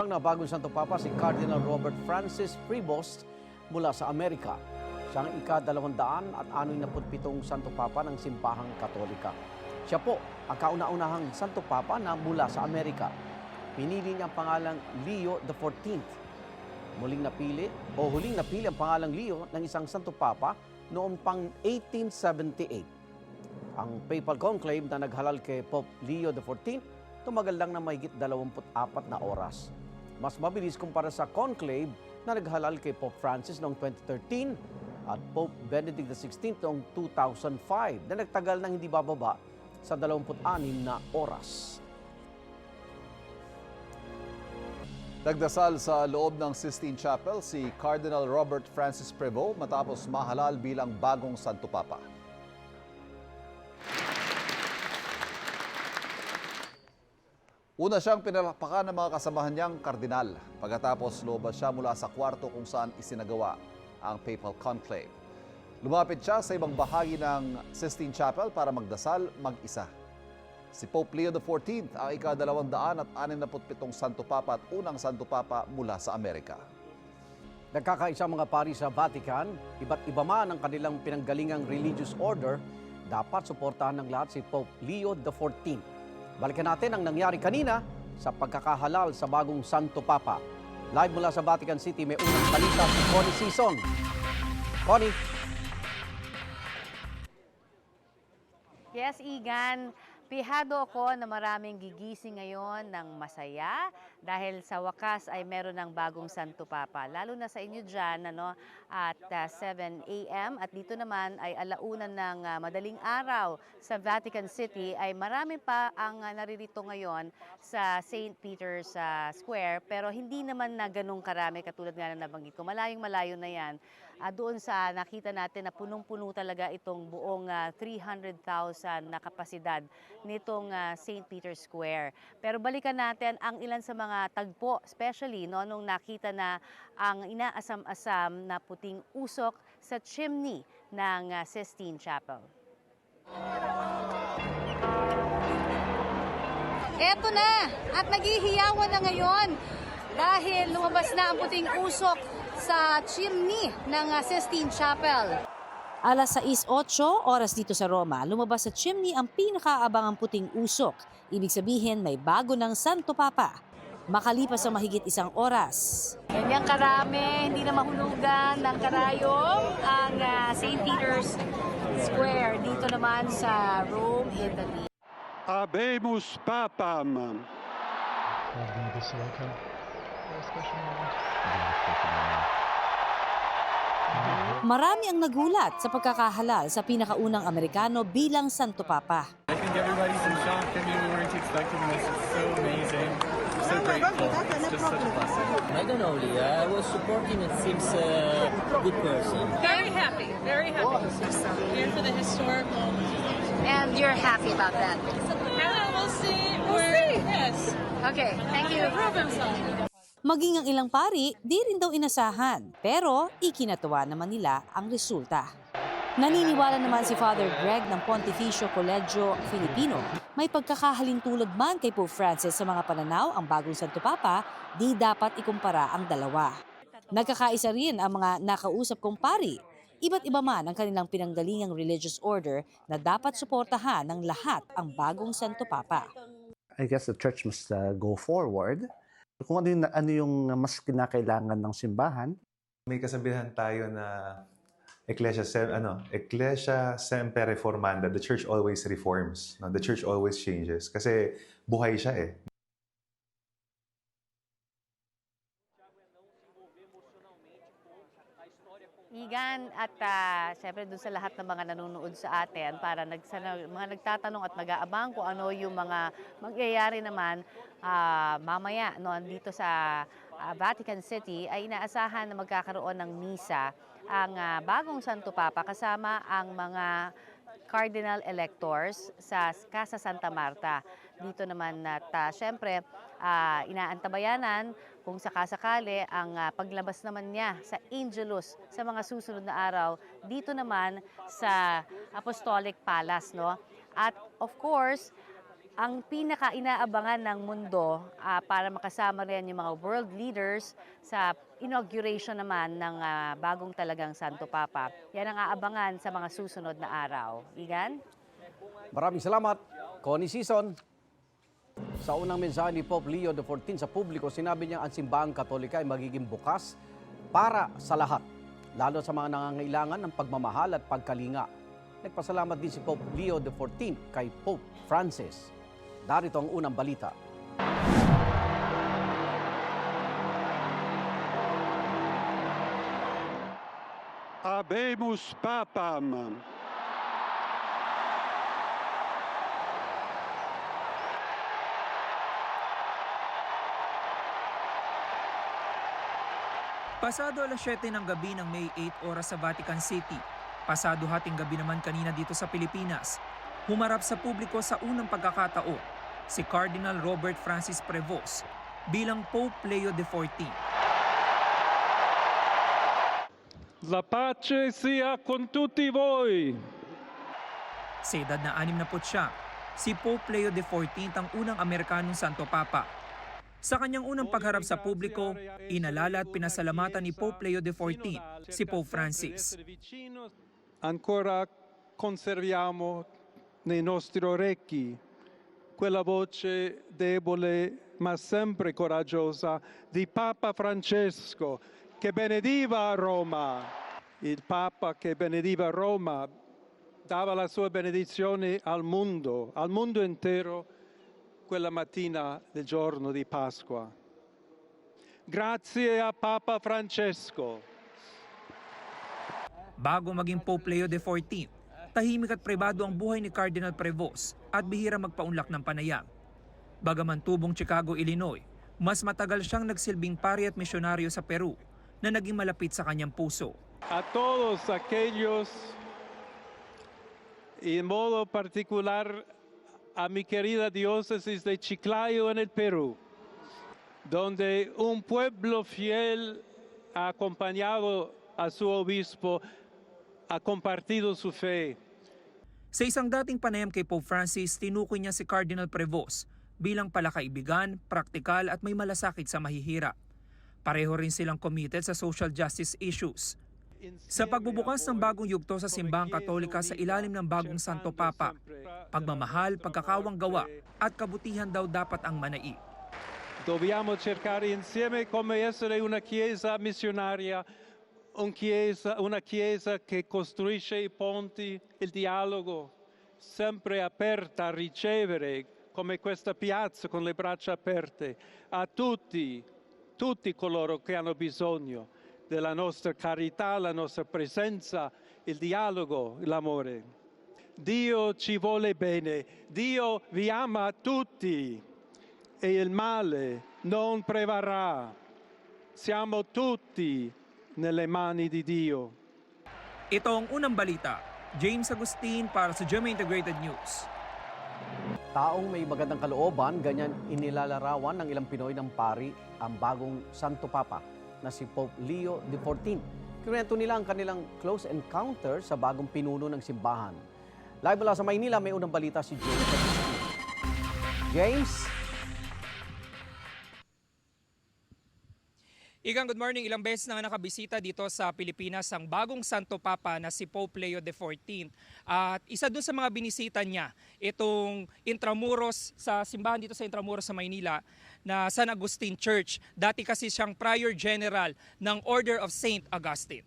Inaasang na bagong Santo Papa si Cardinal Robert Francis Prevost mula sa Amerika. Siya ang ika-267 Santo Papa ng Simbahang Katolika. Siya po ang kauna-unahang Santo Papa na mula sa Amerika. Pinili niya ang pangalang Leo XIV. Huling napili ang pangalang Leo ng isang Santo Papa noong pang 1878. Ang papal conclave na naghalal kay Pope Leo XIV tumagal lang na mahigit 24 na oras. Mas mabilis kumpara sa conclave na naghalal kay Pope Francis noong 2013 at Pope Benedict XVI noong 2005 na nagtagal ng hindi bababa sa 26 na oras. Nagdasal sa loob ng Sistine Chapel si Cardinal Robert Francis Prevost matapos mahalal bilang bagong Santo Papa. Una siyang pinalakpakan ng mga kasamahan niyang kardinal pagkatapos lumabas siya mula sa kwarto kung saan isinagawa ang papal conclave. Lumapit siya sa ibang bahagi ng Sistine Chapel para magdasal mag-isa. Si Pope Leo XIV ang ika-267 Santo Papa at unang Santo Papa mula sa Amerika. Nagkakaisa mga pari sa Vatican, iba't iba man ang kanilang pinanggalingang religious order, dapat suportahan ng lahat si Pope Leo XIV. Balikan natin ang nangyari kanina sa pagkakahalal sa bagong Santo Papa. Live mula sa Vatican City, may unang balita si Connie Sison. Connie. Yes, Igan. Pihado ako na maraming gigising ngayon ng masaya dahil sa wakas ay meron ng bagong Santo Papa. Lalo na sa inyo dyan at 7 a.m. At dito naman ay alauna ng madaling araw sa Vatican City ay marami pa ang naririto ngayon sa St. Peter's Square. Pero hindi naman na ganun karami katulad nga na nabanggit ko. Malayong-malayo na yan. Doon sa nakita natin na punong-puno talaga itong buong 300,000 na kapasidad nitong St. Peter's Square. Pero balikan natin ang ilan sa mga tagpo, especially nung nakita na ang inaasam-asam na puting usok sa chimney ng Sistine Chapel. Eto na! At naghihiyawan na ngayon dahil lumabas na ang puting usok sa chimney ng Sistine Chapel. Alas 6:08 oras dito sa Roma, lumabas sa chimney ang pinakaabangang puting usok. Ibig sabihin may bago ng Santo Papa. Makalipas sa mahigit isang oras. Ganyang karami, hindi na mahulugan ng karayom ang St. Peter's Square dito naman sa Rome, Italy. Habemus Papam. Marami ang nagulat sa pagkakahalal sa pinakaunang Amerikano bilang Santo Papa. I think everybody's in shock. I mean, we weren't expecting this. It's so amazing. We're so grateful. It's just such a blessing. I don't know, Leah. I was supporting. It seems a good person. Very happy. Here for the historic moment. And you're happy about that? We'll see. Yes. Okay, thank you. Prove himself. Maging ang ilang pari, di rin daw inasahan. Pero ikinatuwa naman nila ang resulta. Naniniwala naman si Father Greg ng Pontificio Collegio Filipino. May pagkakahalintulad man kay Pope Francis sa mga pananaw ang bagong Santo Papa, di dapat ikumpara ang dalawa. Nagkakaisa rin ang mga nakausap kong pari. Iba't iba man ang kanilang pinanggalingang religious order na dapat suportahan ng lahat ang bagong Santo Papa. I guess the church must go forward. Kung ano yung mas kinakailangan ng simbahan. May kasabihan tayo na Ecclesia Semper Reformanda. The church always reforms. No? The church always changes. Kasi buhay siya eh. Igan at siyempre doon sa lahat ng mga nanonood sa atin para mga nagtatanong at nag-aabang kung ano yung mga mangyayari naman mamaya dito sa Vatican City ay inaasahan na magkakaroon ng misa ang bagong Santo Papa kasama ang mga cardinal electors sa Casa Santa Marta. Dito naman at siyempre inaantabayanan kung sakasakali ang paglabas naman niya sa Angelus sa mga susunod na araw dito naman sa Apostolic Palace. At of course, ang pinaka-inaabangan ng mundo para makasama rin yung mga world leaders sa inauguration naman ng bagong talagang Santo Papa. Yan ang aabangan sa mga susunod na araw. Igan? Maraming salamat, Connie Season. Sa unang mensahe ni Pope Leo XIV sa publiko, sinabi niya ang simbahang Katolika ay magiging bukas para sa lahat, lalo sa mga nangangailangan ng pagmamahal at pagkalinga. Nagpasalamat din si Pope Leo XIV kay Pope Francis. Darito ang unang balita. Habemus Papam. Pasado alas 7 ng gabi ng May 8 oras sa Vatican City. Pasado hating gabi naman kanina dito sa Pilipinas. Humarap sa publiko sa unang pagkakataon si Cardinal Robert Francis Prevost bilang Pope Leo XIV. La pace sia con tutti voi. Sa edad na 69, si Pope Leo XIV ang unang Amerikanong Santo Papa. Sa kanyang unang pagharap sa publiko, inalala at pinasalamatan ni Pope Leo XIV si Pope Francis. Ancora conserviamo nei nostri orecchi quella voce debole ma sempre coraggiosa di Papa Francesco che benediva Roma. Il Papa che benediva Roma dava la sua benedizione al mondo intero quella mattina del giorno di Pasqua. Grazie a Papa Francesco. Bago maging Pope Leo XIV, tahimik at pribado ang buhay ni Cardinal Prevost at bihira magpaunlak ng panayam. Bagaman tubong Chicago, Illinois, mas matagal siyang nagsilbing pari at misyonaryo sa Peru na naging malapit sa kanyang puso. A todos aquellos, y en modo particular a mi querida diócesis de Chiclayo en el Perú, donde un pueblo fiel ha acompañado a su obispo, ha compartido su fe. Sa isang dating panayam kay Pope Francis, tinukoy niya si Cardinal Prevost bilang palakaibigan, praktikal at may malasakit sa mahihirap. Pareho rin silang committed sa social justice issues. Sa pagbubukas ng bagong yugto sa simbahang Katolika sa ilalim ng bagong Santo Papa, pagmamahal, pagkakawang gawa at kabutihan daw dapat ang manai. Dobbiamo cercare insieme come essere una chiesa missionaria, una chiesa che costruisce i ponti, il dialogo, sempre aperta a ricevere, come questa piazza con le braccia aperte, a tutti coloro che hanno bisogno della nostra carità, la nostra presenza, il dialogo, l'amore. Dio ci vuole bene, Dio vi ama tutti e il male non prevarrà. Siamo tutti nelle mani di Dio. Ito ang unang balita. James Agustin para sa GMA Integrated News. Taong may magandang kalooban, ganyan inilalarawan ng ilang Pinoy ng pari ang bagong Santo Papa na si Pope Leo XIV. Kinuwento nila ang kanilang close encounter sa bagong pinuno ng simbahan. Live mula sa Maynila, may unang balita si James. James? Igang, good morning. Ilang beses na nakabisita dito sa Pilipinas ang bagong Santo Papa na si Pope Leo XIV. At isa dun sa mga binisita niya, itong Intramuros, sa simbahan dito sa Intramuros sa Maynila, na San Agustin Church. Dati kasi siyang Prior General ng Order of St. Augustine.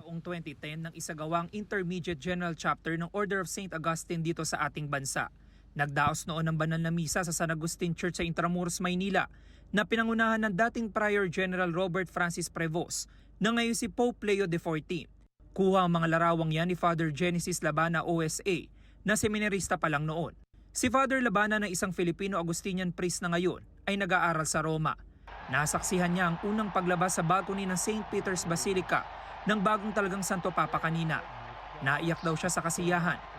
Taong 2010 nang isagawang Intermediate General Chapter ng Order of St. Augustine dito sa ating bansa. Nagdaos noon ng banal na misa sa San Agustin Church sa Intramuros, Maynila na pinangunahan ng dating Prior General Robert Francis Prevost na ngayon si Pope Leo XIV. Kuha ang mga larawang yan ni Father Genesis Labana OSA na seminarista pa lang noon. Si Father Labana na isang Filipino Agustinian priest na ngayon ay nag-aaral sa Roma. Nasaksihan niya ang unang paglabas sa balcony ng St. Peter's Basilica ng bagong talagang Santo Papa kanina. Naiyak daw siya sa kasiyahan.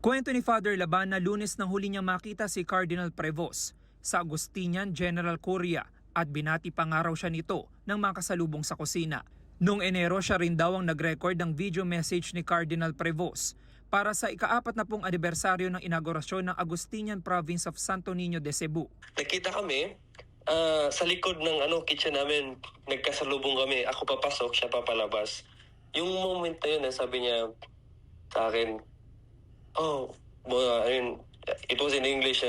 Kwento ni Father Labana, Lunes nang huli niyang makita si Cardinal Prevost sa Agustinian General Curia at binati pa nga raw siya nito ng makasalubong sa kusina. Noong Enero siya rin daw ang nag-record ng video message ni Cardinal Prevost para sa ika-40 anibersaryo ng inaugurasyon ng Agustinian Province of Santo Niño de Cebu. Nakita kami sa likod ng kitchen namin, nagkasalubong kami. Ako papasok, siya papalabas. Yung moment na yun, sabi niya sa akin, it was in English.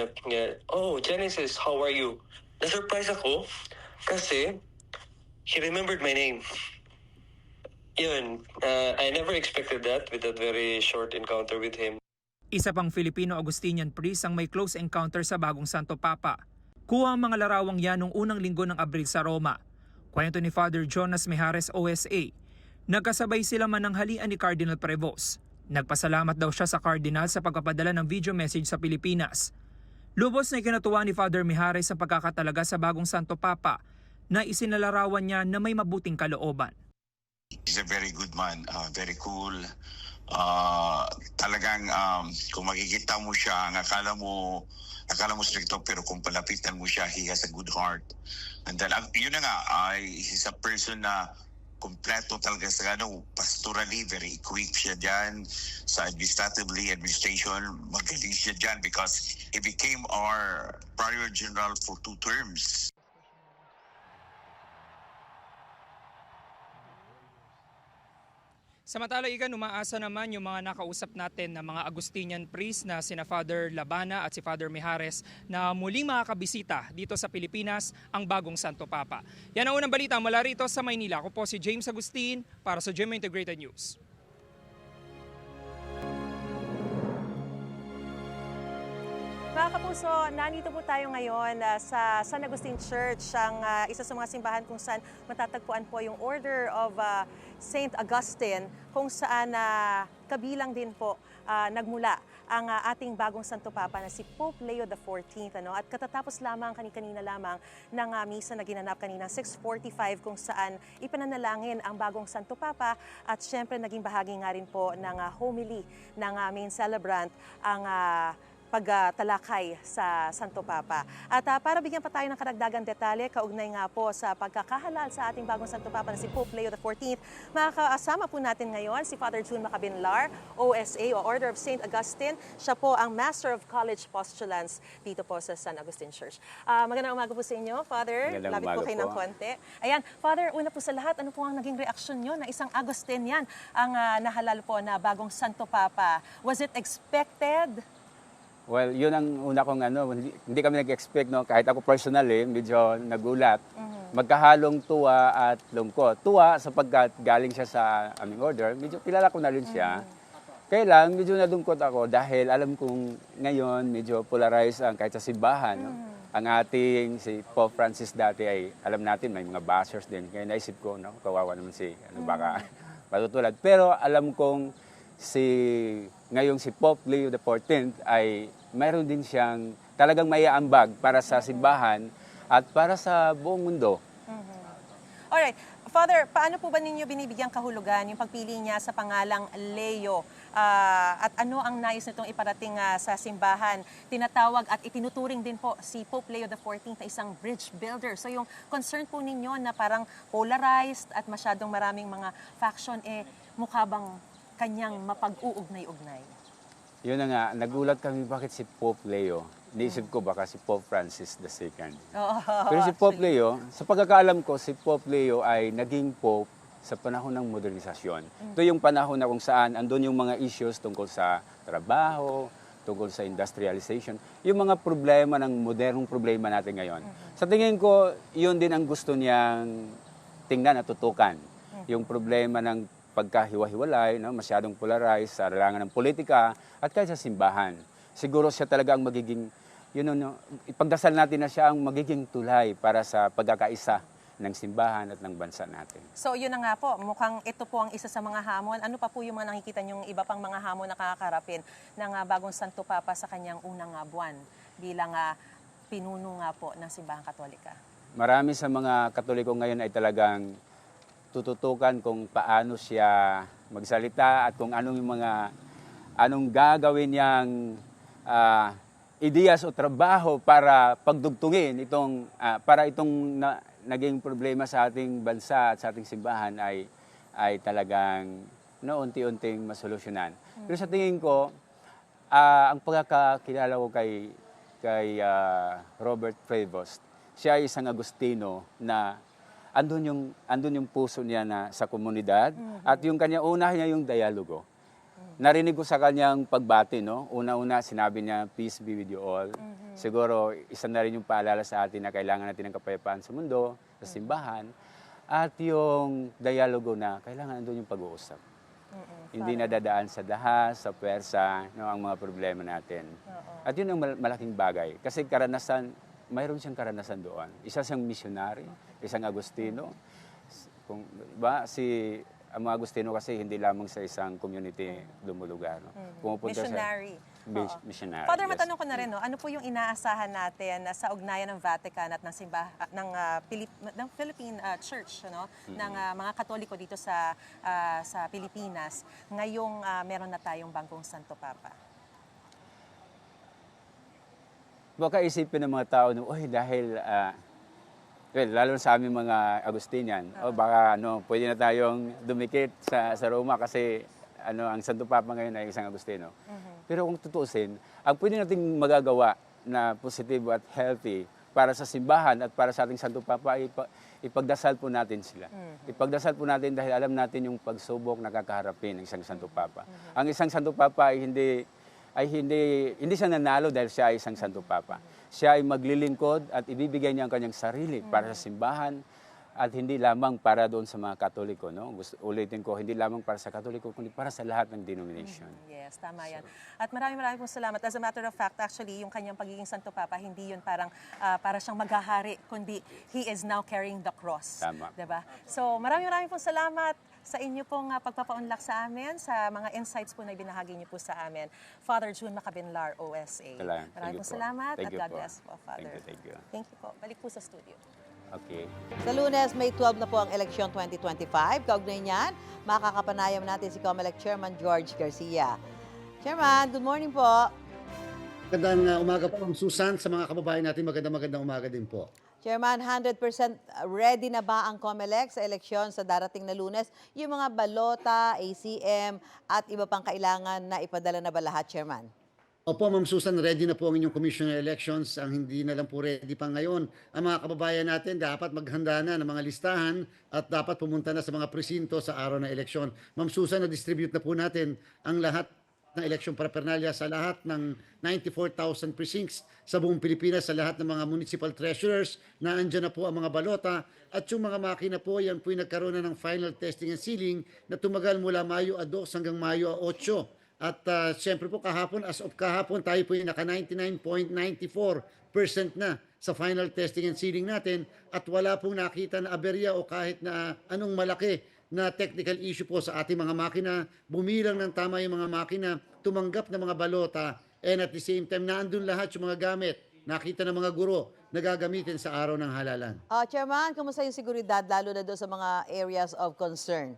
Genesis, how are you? Na-surprise ako kasi he remembered my name. Yun, I never expected that with that very short encounter with him. Isa pang Filipino Agustinian priest ang may close encounter sa Bagong Santo Papa. Kuha ang mga larawang yan noong unang linggo ng Abril sa Roma. Kwento ni Father Jonas Mijares, OSA. Nagkasabay sila mananghalian ni Cardinal Prevost. Nagpasalamat daw siya sa Cardinal sa pagpapadala ng video message sa Pilipinas. Lubos na ikinatuwa ni Father Mijares sa pagkakatalaga sa Bagong Santo Papa na isinalarawan niya na may mabuting kalooban. He's a very good man, very cool. Talagang kung makikita mo siya, akala mo stricto, pero kung palapitan mo siya, he has a good heart. And then, yun na nga, he's a person na kompleto talaga sa pastorally, very equipped siya dyan. Sa administration, magaling siya dyan because he became our prior general for 2 terms. Samantala, Igan, umaasa naman yung mga nakausap natin na mga Agustinian priest na sina Father Labana at si Father Mijares na muling makakabisita dito sa Pilipinas ang Bagong Santo Papa. Yan ang unang balita mula rito sa Maynila. Ako po si James Agustin para sa GMA Integrated News. Mga kapuso, nandito po tayo ngayon sa San Agustin Church, ang isa sa mga simbahan kung saan matatagpuan po yung Order of St. Augustine, kung saan kabilang din po nagmula ang ating bagong Santo Papa na si Pope Leo XIV. At katatapos lamang kanina lamang ng misa na ginanap kanina 6:45 kung saan ipananalangin ang bagong Santo Papa at syempre naging bahagi nga rin po ng homily ng main celebrant ang pagtalakay sa Santo Papa. At para bigyan pa tayo ng karagdagang detalye, kaugnay nga po sa pagkakahalal sa ating bagong Santo Papa na si Pope Leo XIV, makakasama po natin ngayon si Father June Macabinlar, OSA o Order of St. Augustine. Siya po ang Master of College Postulants dito po sa San Agustin Church. Magandang umaga po sa inyo, Father. Lapit po kayo ng konti. Ayan, Father, una po sa lahat, ano po ang naging reaksyon nyo na isang Agustinian ang nahalal po na bagong Santo Papa? Was it expected? Well, yun ang una kong hindi kami nag-expect, no? Kahit ako personally, medyo nagulat. Magkahalong tuwa at lungkot. Tuwa sapagkat galing siya sa aming order, medyo kilala ko na rin siya. Kaya lang, medyo nalungkot ako dahil alam kong ngayon medyo polarized ang kahit sa simbahan. No? Ang ating si Pope Francis dati ay, alam natin, may mga bashers din. Kaya naisip ko, no, kawawa naman si, baka matutulad. Pero alam kong ngayong si Pope Leo XIV ay mayroon din siyang talagang maiaambag para sa simbahan at para sa buong mundo. Alright. Father, paano po ba ninyo binibigyang kahulugan yung pagpili niya sa pangalang Leo? At ano ang nais nitong iparating sa simbahan? Tinatawag at itinuturing din po si Pope Leo XIV na isang bridge builder. So yung concern po ninyo na parang polarized at masyadong maraming mga faction, mukha bang kanyang mapag-uugnay-ugnay? Yun na nga, nagulat kami bakit si Pope Leo. Naisip ko baka si Pope Francis II. Pero si Pope Leo, sa pagkakaalam ko, si Pope Leo ay naging Pope sa panahon ng modernisasyon. Ito yung panahon na kung saan andun yung mga issues tungkol sa trabaho, tungkol sa industrialization, yung mga problema ng modernong problema natin ngayon. Sa tingin ko, yun din ang gusto niyang tingnan at tutukan. Yung problema ng pagkahiwa-hiwalay, no, masyadong polarized sa larangan ng politika at kahit sa simbahan. Siguro siya talaga ang magiging, ipagdasal natin na siya ang magiging tulay para sa pagkakaisa ng simbahan at ng bansa natin. So yun na nga po, mukhang ito po ang isa sa mga hamon. Ano pa po yung mga nakikita niyong iba pang mga hamon na kakakarapin ng bagong Santo Papa sa kanyang unang buwan bilang pinuno nga po ng Simbahang Katolika? Marami sa mga Katoliko ngayon ay talagang tututukan kung paano siya magsalita at kung anong gagawin niyang ideyas o trabaho para pagdugtungin para itong naging problema sa ating bansa at sa ating simbahan ay talagang na unti-unting masolusyonan. Pero sa tingin ko, ang pagkakakilala ko kay Robert Prevost, siya ay isang Agustino na andun yung puso niya na sa komunidad at yung kanya una niya yung dialogo. Narinig ko sa kanyang pagbati, no? Una-una sinabi niya, peace be with you all. Siguro isa na rin yung paalala sa atin na kailangan natin ng kapayapaan sa mundo, sa simbahan. At yung dialogo na kailangan andun yung pag-uusap. Hindi nadadaan sa dahas, sa pwersa, no, ang mga problema natin. At yun ang malaking bagay. Kasi mayroon siyang karanasan doon. Isa siyang missionary, isang Agustino. Ang mga Agustino kasi hindi lamang sa isang community lumulugar. No? Missionary. Missionary. Father, yes. matanong ko na rin, no? Ano po yung inaasahan natin sa ugnayan ng Vatican at ng Philippine Church, no? Ng mga Katoliko dito sa Pilipinas ngayong meron na tayong Bangkong Santo Papa? Baka isipin ng mga tao na, dahil lalo sa aming mga Agustinian, baka pwede na tayong dumikit sa Roma kasi ang Santo Papa ngayon ay isang Agustino. Pero kung tutuusin, ang pwede nating magagawa na positibo at healthy para sa simbahan at para sa ating Santo Papa ay ipagdasal po natin sila. Ipagdasal po natin dahil alam natin yung pagsubok na kakaharapin ng isang Santo Papa. Ang isang Santo Papa ay hindi siya nanalo dahil siya ay isang Santo Papa. Siya ay maglilingkod at ibibigay niya ang kanyang sarili para sa simbahan at hindi lamang para doon sa mga Katoliko. No? Ulitin ko, hindi lamang para sa Katoliko, kundi para sa lahat ng denomination. Yes, tama yan. At maraming pong salamat. As a matter of fact, actually, yung kanyang pagiging Santo Papa, hindi yun para siyang maghahari, kundi he is now carrying the cross. Tama. Diba? So maraming pong salamat sa inyo pong pagpapaunlak sa amin, sa mga insights po na ibinahagi niyo po sa amin. Father June Macabinlar, OSA. Maraming pong salamat at God bless po, Father. Thank you. Thank you po. Balik po sa studio. Okay. Sa Lunes, May 12 na po ang eleksyon 2025. Kaugnay niyan, makakapanayam natin si COMELEC Chairman George Garcia. Chairman, good morning po. Magandang umaga po, Ma'am Susan. Sa mga kababayan natin, magandang umaga din po. Chairman, 100% ready na ba ang COMELEC sa eleksyon sa darating na Lunes? Yung mga balota, ACM, at iba pang kailangan na ipadala na ba lahat, Chairman? Opo, Ma'am Susan, ready na po ang inyong Commission on Elections. Ang hindi na lang po ready pa ngayon. Ang mga kababayan natin dapat maghanda na ng mga listahan at dapat pumunta na sa mga presinto sa araw ng eleksyon. Ma'am Susan, na-distribute na po natin ang lahat ng eleksyon paraphernalia sa lahat ng 94,000 precincts sa buong Pilipinas, sa lahat ng mga municipal treasurers na andyan na po ang mga balota at yung mga makina po, yan po yung nagkaroon na ng final testing and sealing na tumagal mula Mayo 2 hanggang Mayo 8. At siyempre po as of kahapon, tayo po yung naka 99.94% na sa final testing and sealing natin at wala pong nakita na aberya o kahit na anong malaki na technical issue po sa ating mga makina. Bumilang ng tama yung mga makina, tumanggap ng mga balota, and at the same time, naandun lahat yung mga gamit. Nakita ng mga guro na gagamitin sa araw ng halalan. Chairman, kumusta yung seguridad lalo na doon sa mga areas of concern?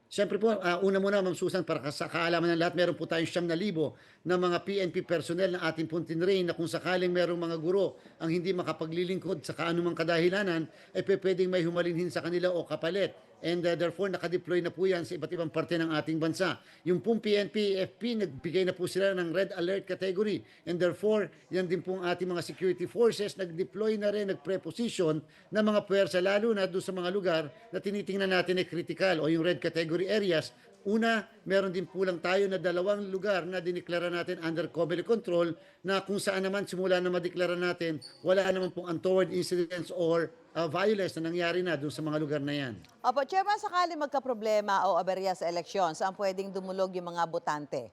Siyempre po, una muna, Ma'am Susan, para sa kaalaman ng lahat, meron po tayong 9,000 na mga PNP personnel na ating pong tinrain na kung sakaling merong mga guro ang hindi makapaglilingkod sa kaanumang kadahilanan, ay pwedeng may humalinhin sa kanila o kapalit. And therefore, nakadeploy na po yan sa iba't ibang parte ng ating bansa. Yung pong PNP, FP, nagbigay na po sila ng red alert category. And therefore, yan din pong ating mga security forces, nag-deploy na rin, nag-preposition na mga puwersa, lalo na doon sa mga lugar na tinitingnan natin ay critical o yung red category areas. Una, meron din po lang tayo na 2 lugar na diniklara natin under COMELEC control na kung saan naman simula na madeklara natin, wala naman pong untoward incidents or violence na nangyari na doon sa mga lugar na yan. Opo, Chairman, sakali magka-problema o aberya sa eleksyon, saan pwedeng dumulog yung mga botante?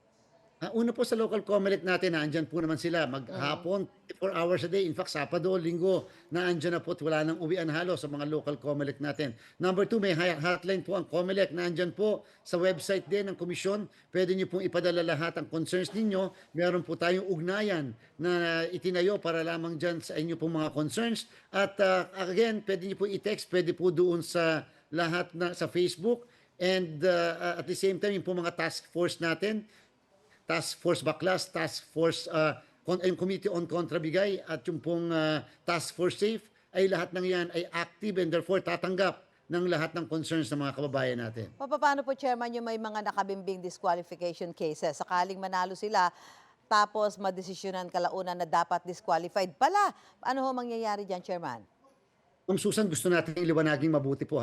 Una po sa local COMELEC natin, naandyan po naman sila maghapon, 24 hours a day. In fact, Sabado, Linggo, naandyan na po at wala nang uwian halos sa mga local COMELEC natin. Number 2, may hotline po ang COMELEC. Naandyan po sa website din ng komisyon. Pwede nyo pong ipadala lahat ang concerns ninyo. Meron po tayong ugnayan na itinayo para lamang dyan sa inyo pong mga concerns. At again, pwede nyo po i-text, pwede po doon sa lahat na sa Facebook. And at the same time, yung po mga task force natin, Task Force Baklas, Task Force Committee on Kontrabigay at yung pong Task Force Safe ay lahat ng yan ay active and therefore tatanggap ng lahat ng concerns ng mga kababayan natin. Paano po, Chairman, yung may mga nakabimbing disqualification cases? Sakaling manalo sila, tapos madesisyonan kalaunan na dapat disqualified pala. Ano ho mangyayari dyan, Chairman? Ma'am Susan, gusto natin iliwanagin mabuti po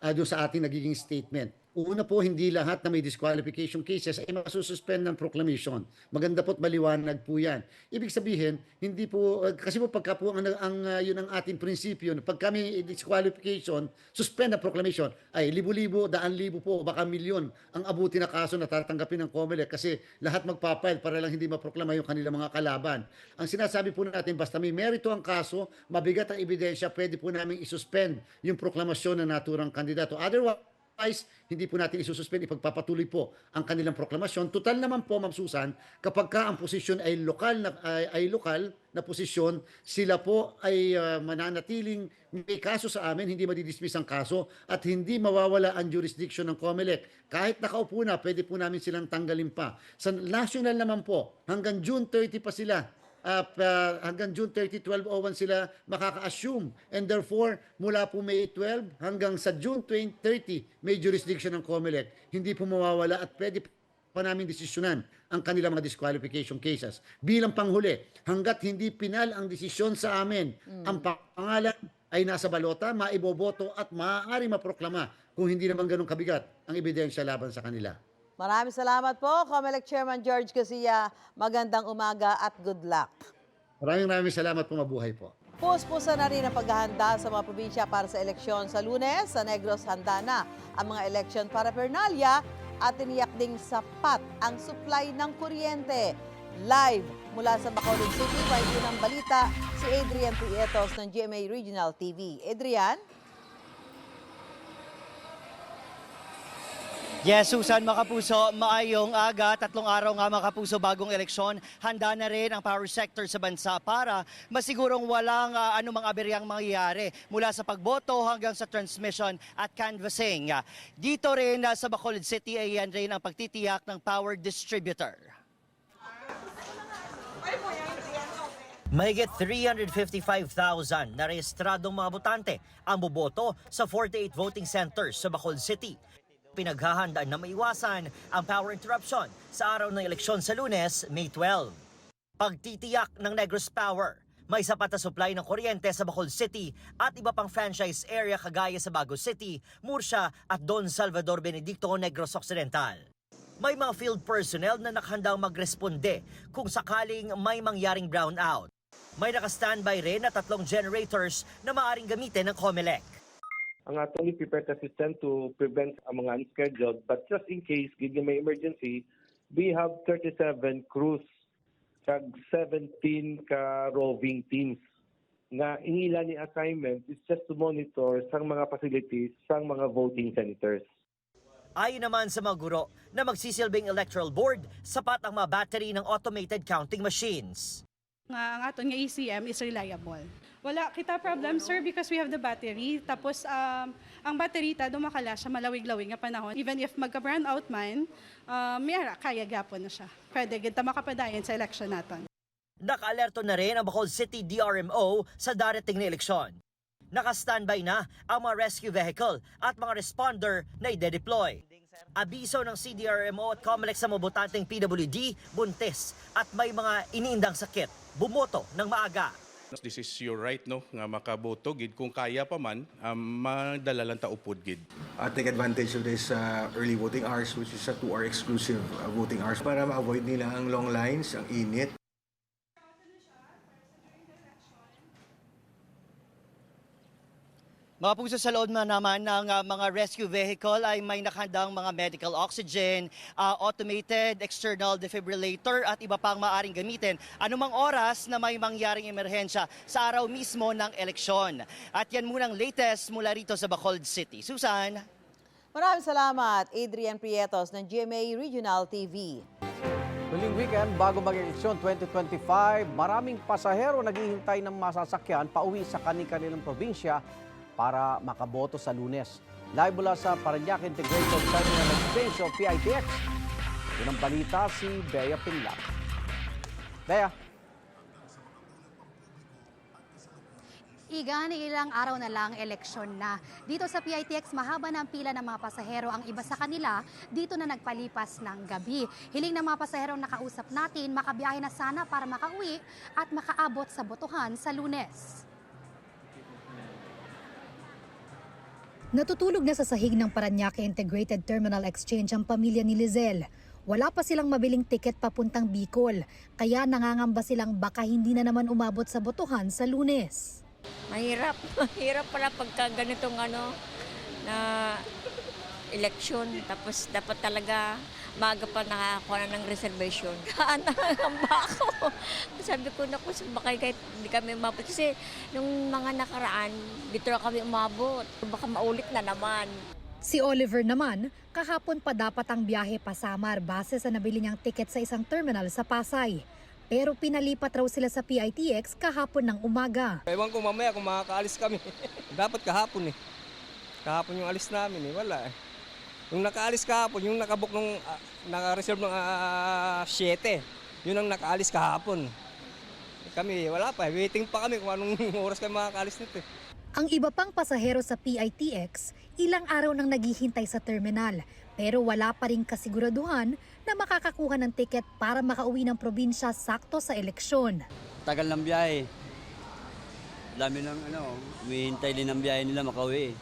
doon sa ating nagiging statement. Una po, hindi lahat na may disqualification cases ay masususpend ng proclamation. Maganda po't maliwanag po yan. Ibig sabihin, hindi po, kasi po pagka po yun ang ating prinsipyo, pag kami disqualification, suspend ang proclamation, ay libo-libo, daan-libo po, baka milyon ang abuti na kaso na tatanggapin ng COMELEC kasi lahat magpapile para lang hindi maproklama yung kanilang mga kalaban. Ang sinasabi po natin, basta may merito ang kaso, mabigat ang ebidensya, pwede po namin isuspend yung proklamasyon ng naturang kandidato. Otherwise, hindi po natin isususpend, ipagpapatuloy po ang kanilang proklamasyon. Total naman po, Ma'am Susan, kapag ka ang posisyon ay lokal na posisyon, sila po ay mananatiling may kaso sa amin, hindi madidismiss ang kaso at hindi mawawala ang jurisdiction ng COMELEC. Kahit nakaupo na, pwede po namin silang tanggalin pa. Sa national naman po, hanggang June 30 pa sila. Hanggang June 30, 12:01 sila makaka-assume. And therefore, mula po May 12 hanggang sa June 30, may jurisdiction ng COMELEC. Hindi po mawawala at pwede pa namin desisyonan ang kanilang mga disqualification cases. Bilang panghuli, hanggat hindi pinal ang desisyon sa amin, ang pangalan ay nasa balota, maiboboto at maaari maproklama kung hindi naman ganun kabigat ang ebidensya laban sa kanila. Maraming salamat po, COMELEC Chairman George Garcia. Magandang umaga at good luck. Maraming salamat po, mabuhay po. Puspusan na rin ang paghahanda sa mga probinsya para sa eleksyon sa Lunes. Sa Negros, handa na ang mga election paraphernalia at tiniyak ding sapat ang supply ng kuryente. Live mula sa Bacolod City, may unang balita si Adrian Prietos ng GMA Regional TV. Adrian? Yes, Susan, mga kapuso, maayong aga. 3 araw nga mga kapuso bagong eleksyon. Handa na rin ang power sector sa bansa para masigurong walang anumang aberyang mangyayari mula sa pagboto hanggang sa transmission at canvassing. Dito rin sa Bacolod City ay yan rin ang pagtitiyak ng power distributor. Mahigit 355,000 na rehistradong mga botante ang boboto sa 48 voting centers sa Bacolod City. Pinaghahandaan na maiwasan ang power interruption sa araw ng eleksyon sa Lunes, May 12. Pagtitiyak ng Negros Power, may sapat na supply ng kuryente sa Bacolod City at iba pang franchise area kagaya sa Bago City, Murcia at Don Salvador Benedicto, Negros Occidental. May mga field personnel na nakahandang magresponde kung sakaling may mangyaring brownout. May naka-standby rin na 3 generators na maaaring gamitin ng COMELEC. Ang atong prepared na system to prevent ang mga unscheduled. But just in case, giging may emergency, we have 37 crews kag 17 ka roving teams. Nga ingila ni assignment is just to monitor sang mga facilities sang mga voting centers. Ayon naman sa mga guro na magsisilbing electoral board, sapat ang mga battery ng automated counting machines. Ang aton nga ECM is reliable. Wala kita problem, sir, because we have the battery. Tapos ang battery ta dumakala siya malawig-lawig nga panahon. Even if magka-brown out man, kaya gapon na siya. Pwede kita makapadayon sa election naton. Naka-alerto na rin ang Bacolod City DRMO sa darating na eleksyon. Naka-standby na ang mga rescue vehicle at mga responder na ide-deploy. Abiso ng CDRMO at COMELEC sa mga botanteng PWD, buntis at may mga iniindang sakit, bumoto ng maaga. This is your right, no, nga makaboto gid kung kaya pa man madala lang ta upod gid. Take advantage of this early voting hours, which is a 2-hour exclusive voting hours para ma-avoid nila ang long lines, ang init. Mga puso, sa loob na naman ng mga rescue vehicle ay may nakahandang mga medical oxygen, automated external defibrillator at iba pang maaaring gamitin anumang oras na may mangyaring emerhensya sa araw mismo ng eleksyon. At yan munang latest mula rito sa Bacolod City. Susan? Maraming salamat, Adrian Prietos ng GMA Regional TV. Huling weekend bago mag-eleksyon 2025, maraming pasahero naghihintay ng masasakyan pauwi sa kani-kanilang probinsya para makaboto sa Lunes. Live mula sa Parañaque Integrated Terminal Exchange o PITX. Yun ang balita si Bea Pinlac. Bea. Igan, ilang araw na lang eleksyon na. Dito sa PITX, mahaba na ang pila ng mga pasahero. Ang iba sa kanila, dito na nagpalipas ng gabi. Hiling ng mga pasahero nakausap natin, makabiyahe na sana para makauwi at makaabot sa botohan sa Lunes. Natutulog na sa sahig ng Parañaque Integrated Terminal Exchange ang pamilya ni Lizelle. Wala pa silang mabiling tiket papuntang Bicol, kaya nangangamba silang baka hindi na naman umabot sa botohan sa Lunes. Mahirap pala pagka ganitong na eleksyon. Tapos dapat talaga maaga pa nakakuha na ng reservation. Nangangamba ako. Sabi ko, naku, baka kahit hindi kami umabot. Kasi nung mga nakaraan, dito na kami umabot. Baka maulit na naman. Si Oliver naman, kahapon pa dapat ang biyahe pa Samar base sa nabili niyang tiket sa isang terminal sa Pasay. Pero pinalipat raw sila sa PITX kahapon ng umaga. Ewan ko mamaya kung makakaalis kami. Dapat kahapon eh. Kahapon yung alis namin eh, wala eh. Yung nakaalis kahapon, yung nakabook nung naka-reserve ng 7, yun ang nakaalis kahapon. Kami wala pa, waiting pa kami kung anong oras kami makakaalis nito eh. Ang iba pang pasahero sa PITX, ilang araw nang naghihintay sa terminal. Pero wala pa rin kasiguraduhan na makakakuha ng tiket para makauwi ng probinsya sakto sa eleksyon. Tagal ng biyahe. Dami ng humihintay din ng biyahe nila makauwi.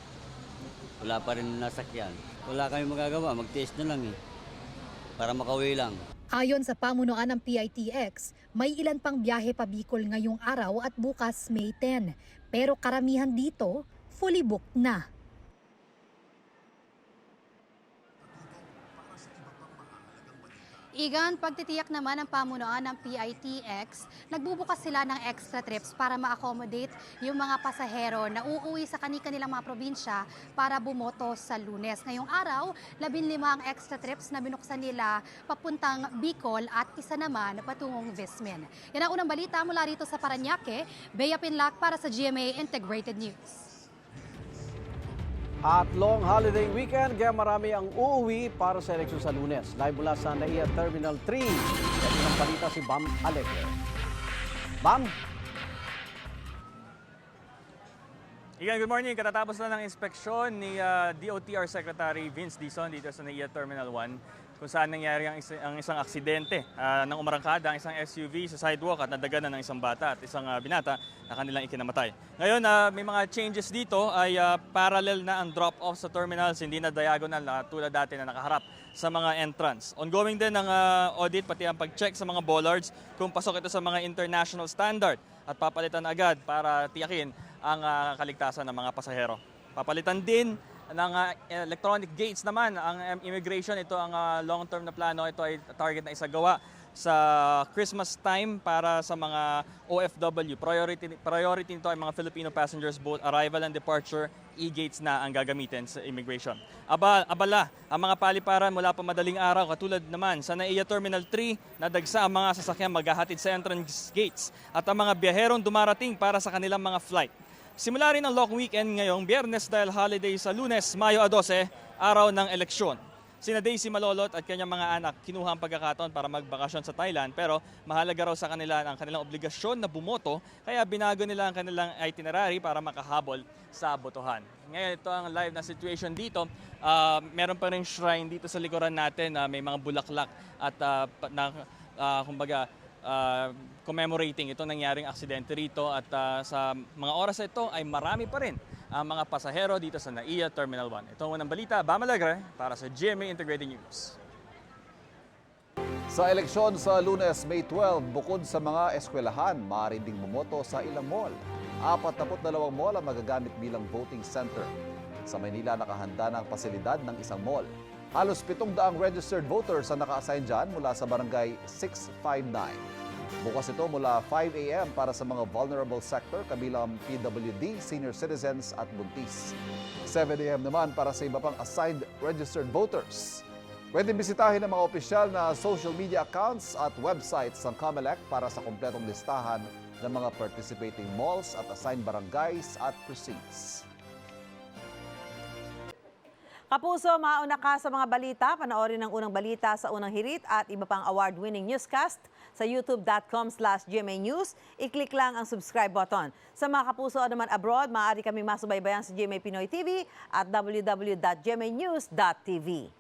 Wala pa rin nasakyan. Wala kami magagawa, mag-test na lang para makauwi lang. Ayon sa pamunuan ng PITX, may ilan pang biyahe pa Bicol ngayong araw at bukas May 10. Pero karamihan dito, fully booked na. Igan, pagtitiyak naman ng pamunuan ng PITX, nagbubukas sila ng extra trips para ma-accommodate yung mga pasahero na uuwi sa kanilang mga probinsya para bumoto sa Lunes. Ngayong araw, 15 ang extra trips na binuksan nila papuntang Bicol at isa naman patungong Vismin. Yan ang unang balita mula rito sa Parañaque. Bea Pinlac para sa GMA Integrated News. At long holiday weekend, kaya marami ang uuwi para sa eleksyon sa Lunes. Live mula sa NAIA Terminal 3. Ito ng balita si Bam Alegre. Bam? Igan, good morning. Katatapos na ng inspeksyon ni DOTR Secretary Vince Dizon dito sa NAIA Terminal 1 kung saan nangyari ang isang aksidente ng umarangkada ang isang SUV sa sidewalk at nadaganan ng isang bata at isang binata na kanilang ikinamatay. Ngayon, may mga changes dito ay parallel na ang drop-off sa terminals, hindi na diagonal na tulad dati na nakaharap sa mga entrance. Ongoing din ang audit pati ang pag-check sa mga bollards kung pasok ito sa mga international standard at papalitan agad para tiyakin ang kaligtasan ng mga pasahero. Papalitan din ng electronic gates naman ang immigration. Ito ang long-term na plano. Ito ay target na isagawa sa Christmas time para sa mga OFW. Priority nito ay mga Filipino passengers, both arrival and departure. E-gates na ang gagamitin sa immigration. Abala ang mga paliparan mula pa madaling araw, katulad naman sa NAIA Terminal 3, nadagsa ang mga sasakyan maghahatid sa entrance gates at ang mga biyaherong dumarating para sa kanilang mga flight. Simula rin ang long weekend ngayong Biyernes dahil holiday sa Lunes, Mayo 12, araw ng eleksyon. Sina Daisy Malolot at kanyang mga anak kinuha ang pagkakataon para magbakasyon sa Thailand pero mahalaga raw sa kanila ang kanilang obligasyon na bumoto kaya binago nila ang kanilang itinerary para makahabol sa botohan. Ngayon ito ang live na situation dito. Meron pa rin shrine dito sa likuran natin na may mga bulaklak at commemorating itong nangyaring aksidente rito at sa mga oras na ito ay marami pa rin ang mga pasahero dito sa NAIA Terminal 1. Ito ang unang balita, Bam Alegre para sa GMA Integrated News. Sa eleksyon sa Lunes, May 12, bukod sa mga eskwelahan, maaari ding bumoto sa ilang mall. 42 mall ang magagamit bilang voting center. Sa Maynila, nakahanda na ang pasilidad ng isang mall. Halos 700 registered voters ang naka-assign dyan mula sa barangay 659. Bukas ito mula 5 a.m. para sa mga vulnerable sector kabilang PWD, senior citizens at buntis. 7 a.m. naman para sa iba pang assigned registered voters. Pwede bisitahin ang mga opisyal na social media accounts at websites ng COMELEC para sa kumpletong listahan ng mga participating malls at assigned barangays at precincts. Kapuso, mauna ka sa mga balita. Panoorin ang unang balita sa unang hirit at iba pang award-winning newscast sa youtube.com/GMA News. I-click lang ang subscribe button. Sa mga kapuso naman abroad, maaari kaming masubaybayan sa GMA Pinoy TV at www.gmanews.tv.